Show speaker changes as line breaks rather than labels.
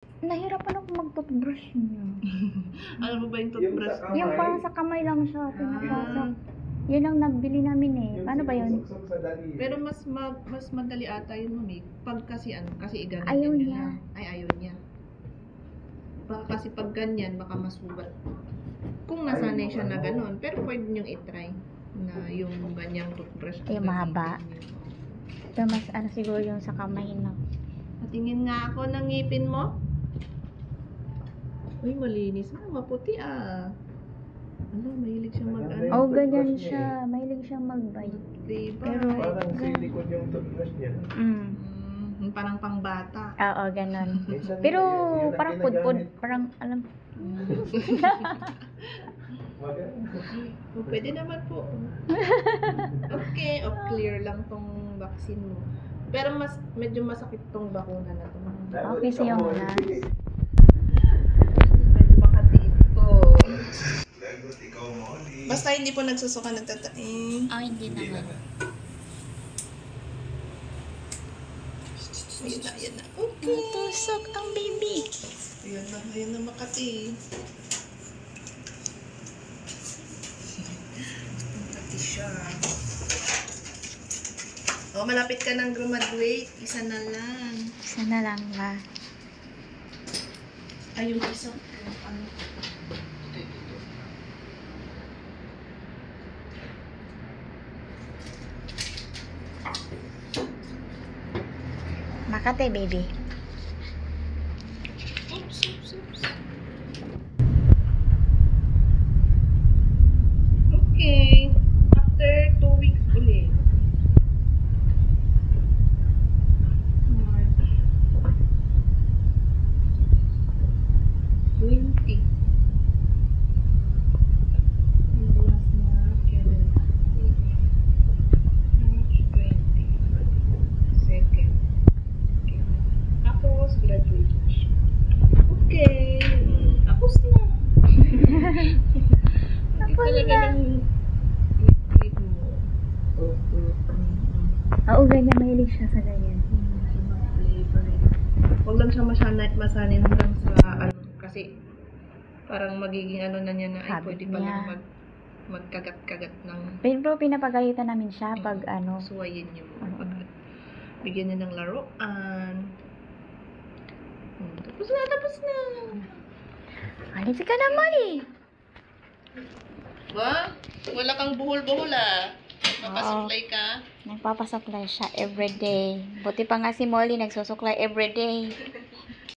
Nahirapan ako mag-toothbrush niya.
Alam mo ba yung toothbrush?
Yung parang sa kamay lang siya, pinapasok. Yun ang nabili namin eh. Paano ba yun?
Pero mas madali ata yun, mami. Pag kasi kasi ganun
Ayaw
yun
niya.
lang. Ay, ayaw niya. Baka kasi pag ganyan, baka masubat. Kung nasanay siya na ganun. Pero pwede niyong itry na yung ganyang toothbrush.
Yung mahaba. Ito mas siguro yung sa kamay na.
Patingin nga ako ng ngipin mo. Uy, malinis na. Maputi ah. Ano, mahilig siyang mag-ano.
Oh, ganyan siya. Mahilig siyang mag-bite.
Diba?
Pero,
Parang silikon yung toothbrush niya.
Parang pangbata.
Oo, ganon.
Minsan,
Pero,
yun ang
parang
ginagamit.
pudpud. Parang, alam.
Oh, pwede naman po. Okay, clear lang tong vaccine mo. Pero medyo masakit tong bakuna na to.
Okay sa'yo yung last.
Medyo makatiit ko. Basta hindi po nagsusuka nagtataing.
Oh, hindi naman.
Ayan na. Okay.
Tusok ang baby.
Ayan na Makati. Makati siya. Oh, malapit ka nang graduate. Isa na lang.
Isa na lang ba?
Ay, yung isa. Ano?
Makate, baby.
Oops. Okay. After 2 weeks ulit. March. 20. Yung last na kailan? March 20. Second. Okay. Tapos, graduate na siya. Okay. Tapos na.
Tapos
Talaga
na.
ng lip mo.
Oo, ganyan. Mahilig siya sa ganyan.
Huwag lang siya masanin hanggang sa kasi parang magiging na niya na ay
Habit
pwede pa lang
niya.
magkagat-kagat ng
Pero pinapagalitan namin siya pag
suwayin niyo mo.
Oo.
Bigyan niya ng laruan. Tapos na.
Alis ka naman eh.
Ba? Wala kang buhol-buhol ah. Papasuklay ka.
Nagpapasuklay siya everyday. Buti pa nga si Molly nagsusuklay everyday.